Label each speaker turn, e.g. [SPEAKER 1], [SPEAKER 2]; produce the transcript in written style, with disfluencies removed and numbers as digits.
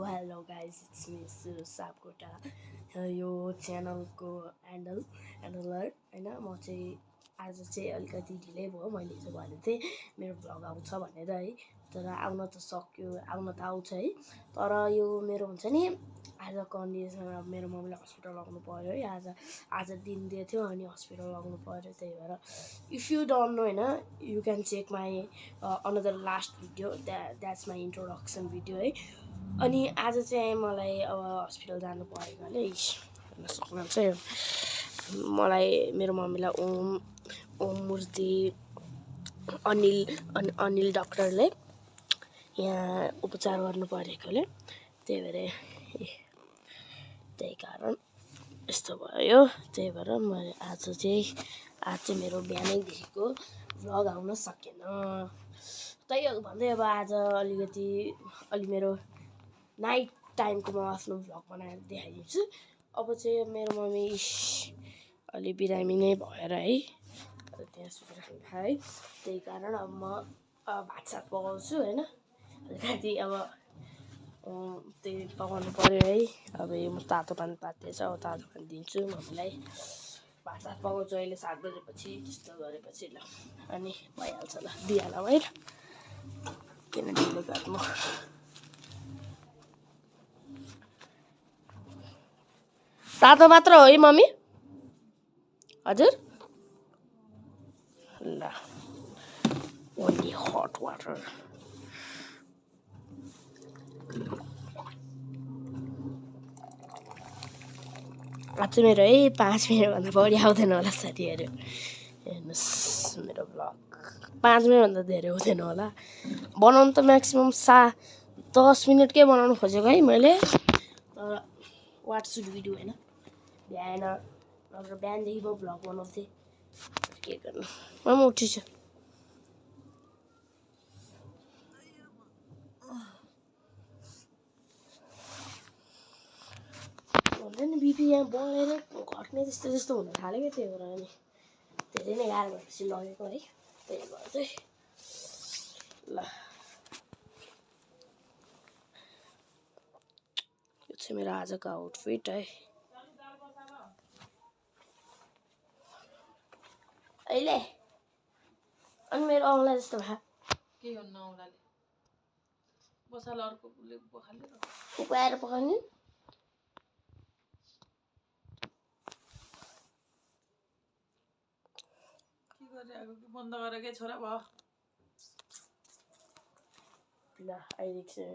[SPEAKER 1] Hello guys, it's me Suraj Sapkota. यो च्यानलको ह्यान्डलर हैन। म चाहिँ आज चाहिँ अलिकति ढिलै भयो। मैले चाहिँ भनेको थिएँ मेरो भ्लग आउँछ भनेर है, तर आउन त सक्यो, आउन त आउँछ है। तर यो मेरो हुन्छ नि आज कन्डिसन, मेरो मम्मीलाई हस्पिटल लग्नु पर्यो है। आज दिन दिएको थियो अनि हस्पिटल लग्नु पर्यो। त्यही भएर इफ यु डोन्ट नो हैन, you can check my another last video, that's my introduction video है। अनि आज चाहिँ मलाई अब हस्पिटल जानु परेकोले हेर्न सक्नुहुन्छ। मलाई मेरो मम्मीलाई ओम मूर्ति अनिल डाक्टरले यहाँ उपचार गर्नु परेकोले त्यही कारण यस्तो भयो। त्यही भएर मैले आज चाहिँ मेरो बिहानैदेखिको भ्लग आउन सकेन। त्यही हो भन्दै अब आज अलि मेरो नाइट टाइमको म आफ्नो भ्लग बनाएर देखाइदिन्छु। अब चाहिँ मेरो मम्मी अलि बिरामी नै भएर है, त्यहाँ सुतिराख्नु है। त्यही कारण अब म भात सात पकाउँछु हैन। अलिकति अब त्यही पकाउनु पर्यो है। अब यो तातो पानी तातिएछ, अब तातो पानी दिन्छु मम्मीलाई। भात सात पकाउँछु अहिले 7 बजेपछि, त्यस्तो गरेपछि ल अनि भइहाल्छ। ल दिइहालौँ है, किन ढिलो गर्नु। तातो मात्र हो है मम्मी? हजुर ल, ओन्ली हट वाटर। आज चाहिँ मेरो है 5 मिनटभन्दा बढी आउँदैन होला साथीहरू। हेर्नुहोस् मेरो भ्लग 5 मिनटभन्दा धेरै हुँदैन होला। बनाउनु त म्याक्सिमम् 10 मिनटकै बनाउनु खोजेको है मैले, तर वाट सुड वी डु हैन। बिहान नत्र बिहानदेखि म भ्लग बनाउँथेँ, के गर्नु। म पनि उठिछु। हुन्छ नि बिपी यहाँ बढेर घट्ने त्यस्तो हुन थाल्यो क्या। त्यही भएर अनि धेरै नै गाह्रो भएपछि लगेको है। त्यही भएर चाहिँ ल, यो चाहिँ मेरो आजको आउटफिट है। अहिले अनि मेरो औँला जस्तो भयो
[SPEAKER 2] के गर्नु औँलाले? बसाल अर्कोले पखाल्यो र
[SPEAKER 1] उपाएर पकाउने।
[SPEAKER 2] के गरिरहेको कि बन्द गरेकै छोरा भयो।
[SPEAKER 1] ल आइदिएको छु।